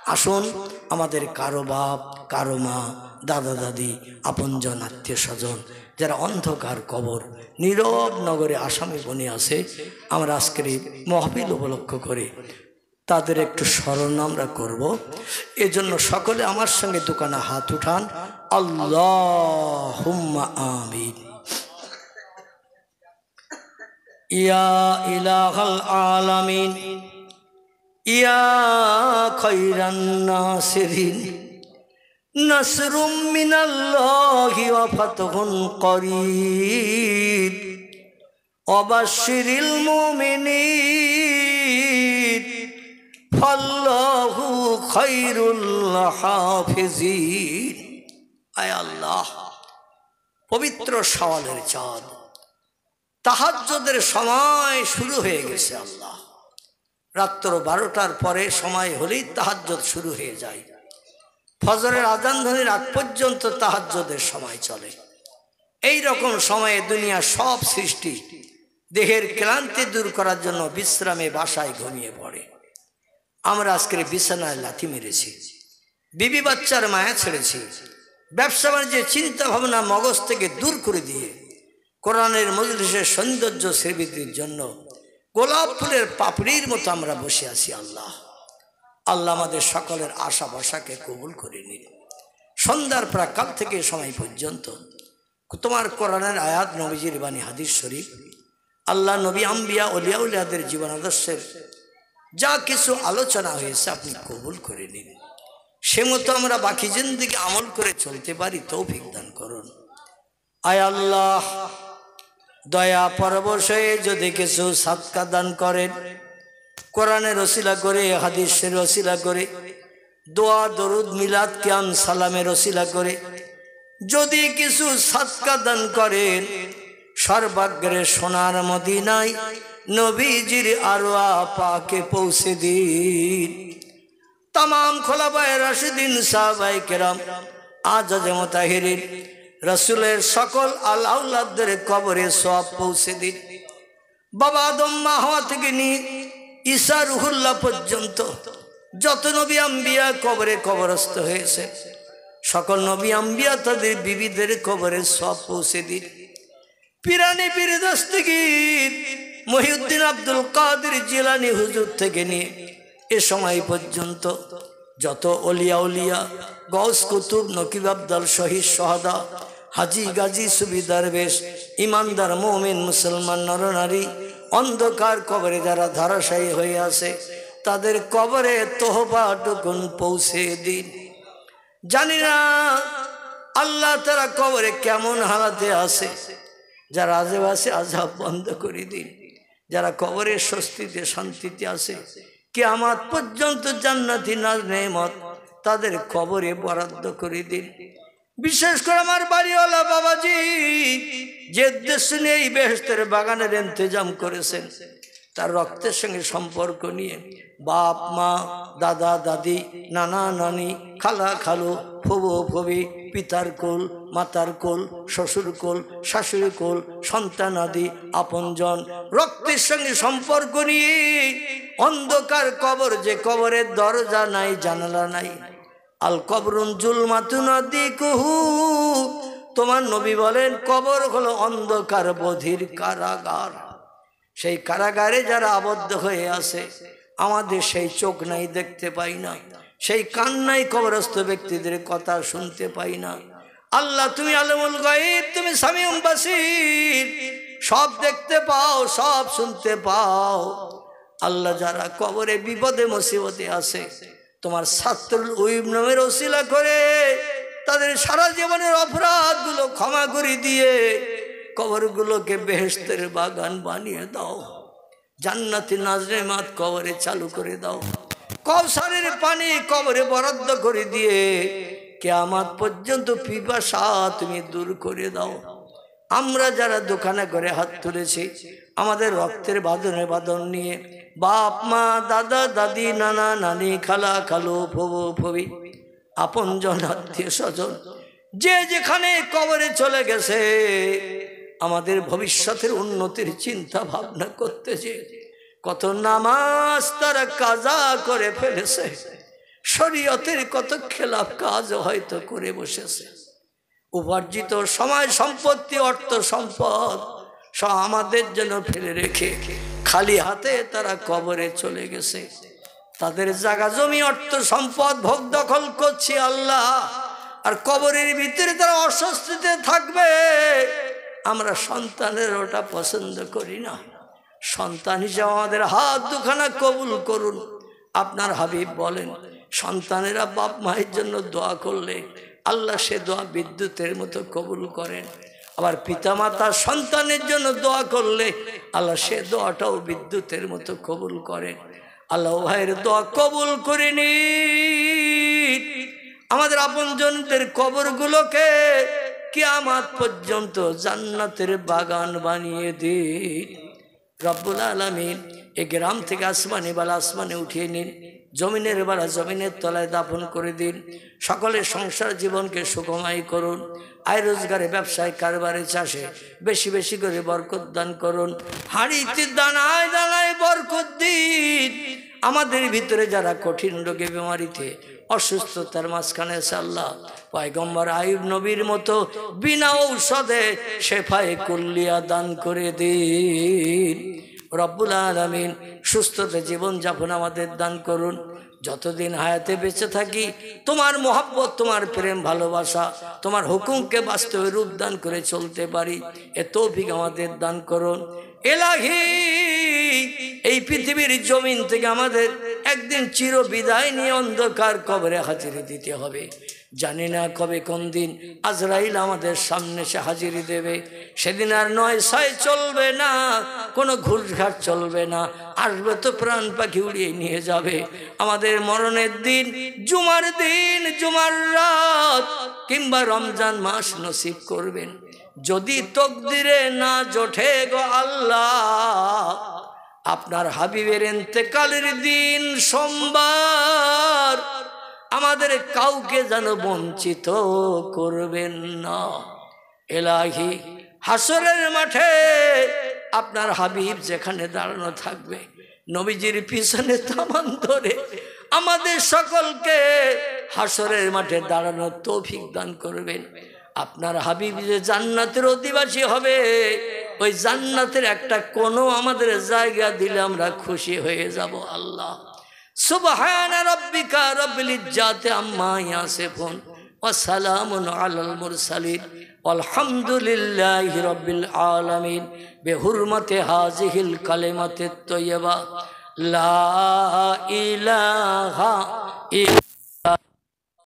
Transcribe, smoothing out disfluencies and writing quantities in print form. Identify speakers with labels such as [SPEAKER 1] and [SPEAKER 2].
[SPEAKER 1] আসুন আমাদের কারো বাপ, কারো মা, দাদা দাদি, আপনজন, আত্মীয় স্বজন যারা অন্ধকার কবর নীরব নগরে আসামি বনে আছে, আমরা আজকের এই মহফিল উপলক্ষ করে তাদের একটু স্মরণ আমরা করব। এজন্য সকলে আমার সঙ্গে দুখানা হাত উঠান, আল্লাহুম্মা আমিন। ইয়া ইলাহাল আলামিন ইয়া খায়রান নাসিরিন নাসরুম মিনাল্লাহি ওয়া ফাতহুন করিব ওয়া বাশশিরিল মুমিনিন ফাল্লাহু খায়রুল হাফিজিন। আয় আল্লাহ, পবিত্র শাওয়ালের চাঁদ, তাহাজ্জুদের সময় শুরু হয়ে গেছে। আল্লাহ, রাত্র 12টার পরে সময় হলেই তাহাজ্জুদ শুরু হয়ে যায়। ফজরের আযান ধ্বনির আগ পর্যন্ত তাহাজ্জুদের সময় চলে। এই রকম সময়ে দুনিয়ার সব সৃষ্টি দেহের ক্লান্তি দূর করার জন্য বিশ্রামে বাসায় ঘুমিয়ে পড়ে। আমরা আজকের বিছানায় লাথি মেরেছি, বিবি বাচ্চার মায়া ছেড়েছি, ব্যবসা বাণিজ্যের চিন্তা ভাবনা মগজ থেকে দূর করে দিয়ে কোরআনের মজলিসের সৌন্দর্য শ্রীবৃদ্ধির জন্য গোলাপ ফুলের পাপড়ির মতো আমরা বসে আছি। আল্লাহ, আল্লাহ আমাদের সকলের আশা ভরসাকে কবুল করে নিন। সন্ধ্যার প্রাক্কাল থেকে সময় পর্যন্ত তোমার কোরআনের আয়াত, নবীজির বাণী, হাদিস শরীফ, আল্লাহ নবী, আম্বিয়া, ওলিয়া উলিয়াদের জীবন আদর্শের যা কিছু আলোচনা হয়েছে আপনি কবুল করে নিন। সে মতো আমরা বাকি জিন্দেগি আমল করে চলতে পারি, তৌফিক দান করুন। আয় আল্লাহ, দয়া পরবশ হয়ে যদি কিছু সাদকা দান করেন, কোরআনের ওসিলা করে, হাদিসের ওসিলা করে, দোয়া দরুদ মিলাদ কিয়াম সালামের ওসিলা করে যদি কিছু সাদকা দান করেন, সর্বাগ্রে সোনার মদিনায় নবীজির আরওয়া পাকে পৌঁছে দিন। তামাম খোলাফায়ে রাশিদিন, সাহাবায়ে কেরাম, আজাজে মুতাহিরিন, রাসূলের সকল আউলাদদের কবরে সওয়াব পৌঁছে দিন। বাবা আদম, মা হাওয়া থেকে নিয়ে ঈসা রুহুল্লাহ পর্যন্ত যত নবী আম্বিয়া কবরে কবরস্থ হয়েছে, সকল নবী আম্বিয়া তাদের বিবিদের কবরে সওয়াব পৌঁছে দিন। পিরানি পীর দস্তগীর মহিউদ্দিন আব্দুল কাদের জিলানী হুজুর থেকে নিয়ে এ সময় পর্যন্ত যত ওলিয়া উলিয়া, গৌস কুতুব, নকিব আবদাল, শহীদ সোহাদা, হাজি গাজী, সুবিদার বেশ, ইমানদার মুমিন মুসলমান নরনারী অন্ধকার কবরে যারা ধারাশায়ী হয়ে আছে, তাদের কবরে তোহফাটুকুন পৌঁছে দিন। জানি না আল্লাহ তারা কবরে কেমন হালাতে আছে, যারা আজেবাসে আযাব বন্ধ করে দিন। যারা কবরের স্বস্তিতে শান্তিতে আছে, কিয়ামত পর্যন্ত জান্নাতি নাজ নেমত তাদের কবরে বরাদ্দ করে দিন। বিশেষ করে আমার বাড়িওয়ালা বাবাজি যে উদ্দেশ্য নিয়ে এই বেহেশতের বাগানের ইন্তজাম করেছেন, তার রক্তের সঙ্গে সম্পর্ক নিয়ে বাপ মা, দাদা দাদি, নানা নানি, খালা খালু, ফুবু ফুবি, পিতার কোল, মাতার কোল, শ্বশুর কোল, শাশুড়ি কোল, সন্তানাদি, আপনজন, রক্তের সঙ্গে সম্পর্ক নিয়ে অন্ধকার কবর, যে কবরের দরজা নাই, জানালা নাই, আল কবরুন জুলমাতুন আদিকুহু, তোমার নবী বলেন কবর হলো অন্ধকার বধির কারাগার। সেই কারাগারে যারা আবদ্ধ হয়ে আছে, আমাদের সেই চোখ নাই, দেখতে পাই না, সেই কান নাই, কবরস্থ ব্যক্তিদের কথা শুনতে পাই না। আল্লাহ তুমি আলমুল গায়ব, তুমি সামিউল বাসীর, সব দেখতে পাও, সব শুনতে পাও। আল্লাহ যারা কবরে বিপদে মুসিবতে আছে, তোমার সাত্রুল উইব নামের ওসিলা করে তাদের সারা জীবনের অপরাধগুলো ক্ষমা করে দিয়ে কবরগুলোকে বেহেশতের বাগান বানিয়ে দাও। জান্নাতি নাজনেমাত কবরে চালু করে দাও। কওসারের পানি কবরে বরাদ্দ করে দিয়ে কিয়ামত পর্যন্ত পিপাসা তুমি দূর করে দাও। আমরা যারা দোকানে করে হাত তুলেছি, আমাদের রক্তের বাঁধনে বাঁধন নিয়ে বাপ মা, দাদা দাদি, নানা নানি, খালা খালু, ফুবু ফুবি, আপনজন, আত্মীয় স্বজন যে যেখানে কবরে চলে গেছে, আমাদের ভবিষ্যতের উন্নতির চিন্তা ভাবনা করতেছে। কত নামাজ তারা কাজা করে ফেলেছে, শরীয়তের কত খেলাফ কাজ হয়তো করে বসেছে। উপার্জিত সময় সম্পত্তি অর্থ সম্পদ সব আমাদের জন্য ফেলে রেখে খালি হাতে তারা কবরে চলে গেছে। তাদের জায়গা জমি অর্থ সম্পদ ভোগ দখল করছে আল্লাহ, আর কবরের ভিতরে তারা অস্বস্তিতে থাকবে। আমরা সন্তানের ওটা পছন্দ করি না। সন্তান হিসেবে আমাদের হাত দুখানা কবুল করুন। আপনার হাবিব বলেন, সন্তানেরা বাপ মায়ের জন্য দোয়া করলে আল্লাহ সে দোয়া বিদ্যুতের মতো কবুল করেন। আবার পিতামাতা সন্তানের জন্য দোয়া করলে আল্লাহ সে দোয়াটাও বিদ্যুতের মতো কবুল করেন। আল্লাহ ভাইয়ের দোয়া কবুল করে নিন। আমাদের আপনজনদের কবরগুলোকে কিয়ামত পর্যন্ত জান্নাতের বাগান বানিয়ে দিন। রব্বুল আলামিন এই গ্রাম থেকে আসমানে বালা আসমানে উঠিয়ে নিন, জমিনের বালা জমিনের তলায় দাফন করে দিন। সকলের সংসার জীবনকে সুখময় করুন। আয় রোজগারে, ব্যবসায়, কারবারে, চাষে বেশি বেশি করে বরকত দান করুন। হাড়িতে দানায় দানায় বরকত দিন। আমাদের ভিতরে যারা কঠিন রোগে বেমারিতে অসুস্থতার মাঝখানে আছে আল্লাহ, পয়গম্বর আইয়ুব নবীর মতো বিনা ঔষধে শেফায়ে কুল্লিয়া দান করে দিন। রব্বুল আলামিন সুস্থতা জীবন যাপন আমাদের দান করুন। যতদিন হায়াতে বেঁচে থাকি তোমার মোহাব্বত, তোমার প্রেম, ভালোবাসা, তোমার হুকুমকে বাস্তবে রূপ দান করে চলতে পারি এ তৌফিক আমাদের দান করুন। এলাহি, এই পৃথিবীর জমিন থেকে আমাদের একদিন চির বিদায় নিয়ে অন্ধকার কবরে হাজিরি দিতে হবে। জানি না কবে কোন দিন আজরাইল আমাদের সামনে সে হাজিরি দেবে। সেদিন আর নয় ছয় চলবে না, কোনো ঘুষঘাট চলবে না। আসবে তো প্রাণ পাখি উড়িয়ে নিয়ে যাবে। আমাদের মরণের দিন জুমার দিন, জুমার রাত কিংবা রমজান মাস নসিব করবেন। যদি তকদিরে না জোটে গো আল্লাহ, আপনার হাবিবের ইন্তেকালের দিন সোমবার আমাদের কাউকে যেন বঞ্চিত করবেন না। এলাহি, হাসরের মাঠে আপনার হাবিব যেখানে দাঁড়ানো থাকবে, নবীজির পিছনে তামান ধরে আমাদের সকলকে হাসরের মাঠে দাঁড়ানোর তৌফিক দান করবেন। আপনার হাবিব যে জান্নাতের অধিবাসী হবে, ওই জান্নাতের একটা কোনো আমাদের জায়গা দিলে আমরা খুশি হয়ে যাব আল্লাহ। সুবহানা রাব্বিকা রাব্বিল ইজ্জাতি আম্মা ইয়াসিফুন ওয়া সালামুন আলাল মুরসালিন আলহামদুলিল্লাহি রাব্বিল আলামিন বিহুরমাতি হাযিহিল কালিমাতিত তাইয়্যিবা লা ইলাহা